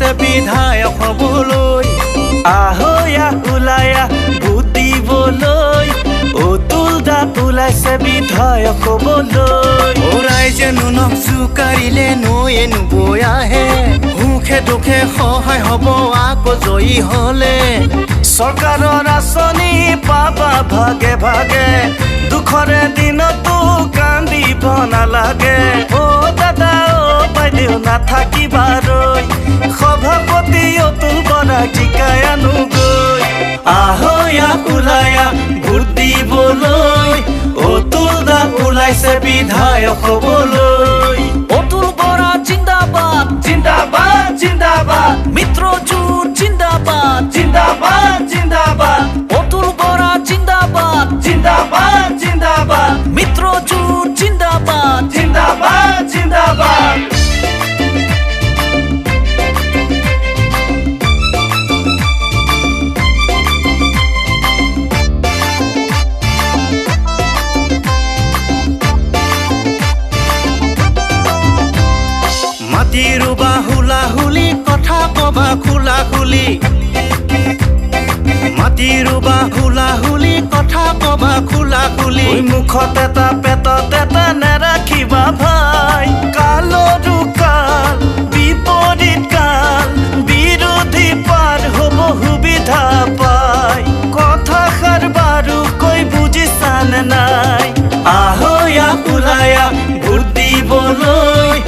ওলাইছে বিধায়ক হবলৈ আহয়া ওলায়া ভোট দিবলৈ অতুল দা ওলাইছে বিধায়ক হবলৈ ৰাইজে নুনক জোকাৰিলে নৈয়ে নবৈ আহে সুখে দুখে সহায় হ'ব আকৌ জয়ী হলে চৰকাৰৰ আঁচনি পাবা ভাগে ভাগে দুখৰে দিনতো কান্দিব নালাগে অ দাদা অ বাইদেউ নাথাকিবাৰৈ সভাপতি অতুল বৰাক জিকাই আনোগৈ আহয়া ওলায়া ভোট দিবলৈ অতুল দা ওলাইছে বিধায়ক হবলৈ অতুল বৰা জিন্দাবাদ জিন্দাবাদ জিন্দাবাদ মিত্ৰজোঁট জিন্দাবাদ জিন্দাবাদ জিন্দাবাদ অতুল বৰা জিন্দাবাদ জিন্দাবাদ জিন্দাবাদ মিত্ৰজোঁট জিন্দাবাদ জিন্দাবাদ জিন্দাবাদ মাটি ৰুবা হুলা হুলি কথা কবা খোলা খুলি মাটি ৰুবা হুলা হুলি কথা কবা খোলা খুলি মুখত এটা পেটত এটা নেৰাখিবা ভাই কালৰো কাল বিপৰীত কাল বিৰোধী পাৰ হ'ব সুবিধা পাই কথাষাৰ বাৰু কৈ বুজিছানে নাই আহয়া ওলায়া ভোট দিবলৈ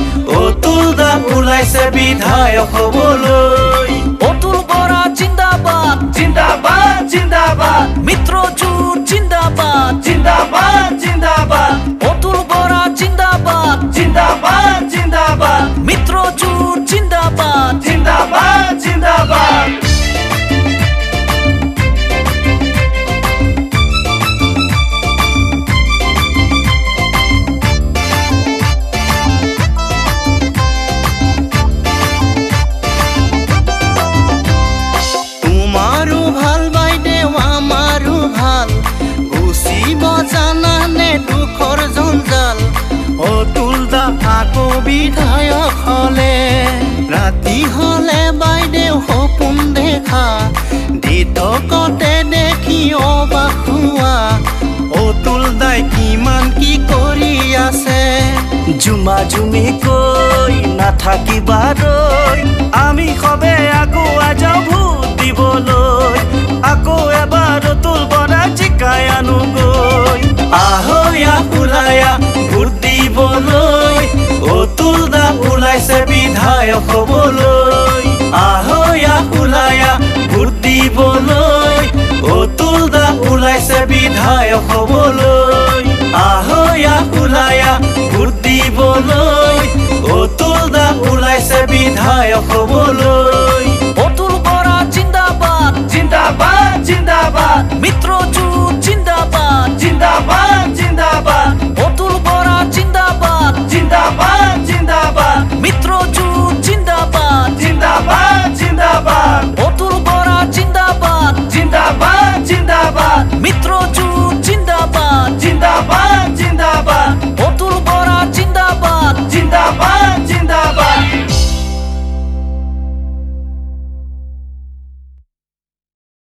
অতুল দা ওলাইছে বিধায়ক হবলৈ অতুল বৰা জিন্দাবাদ জিন্দাবাদ জিন্দাবাদ মিত্ৰজোঁট জিন্দাবাদ জিন্দাবাদ জিন্দাবাদ অতুল বৰা জিন্দাবাদ জিন্দাবাদ জিন্দাবাদ মিত্ৰজোঁট জিন্দাবাদ জিন্দাবাদ জিন্দাবাদ তোমাৰো ভাল বাইদেউ আমাৰো ভাল গুচিব জানানে দুখৰ জঞ্জাল অতুল দা আকৌ বিধায়ক হলে ৰাতি হলে বাইদেউ সপোন দেখা দিঠকতে দেখি অবাক হোৱা অতুল দাই কিমান কি কৰি আছে জুমা জুমি কৈ নাথাকিবাৰৈ আমি সবে আগুৱাই যাওঁ ভোট দিবলৈ আকৌ এবাৰ অতুল বৰাক জিকাই আনোগৈ আহয়া ওলায়া ভোট দিবলৈ অতুল দা ওলাইছে বিধায়ক হবলৈ আহয়া ওলায়া ভোট দিবলৈ অতুল দা ওলাইছে বিধায়ক হবলৈ আহয়া ওলায়া ভোট দিবলৈ অতুল দা ওলাইছে বিধায়ক হবলৈ অতুল বৰা জিন্দাবাদ জিন্দাবাদ জিন্দাবাদ মিত্ৰজোঁট জিন্দাবাদ জিন্দাবাদ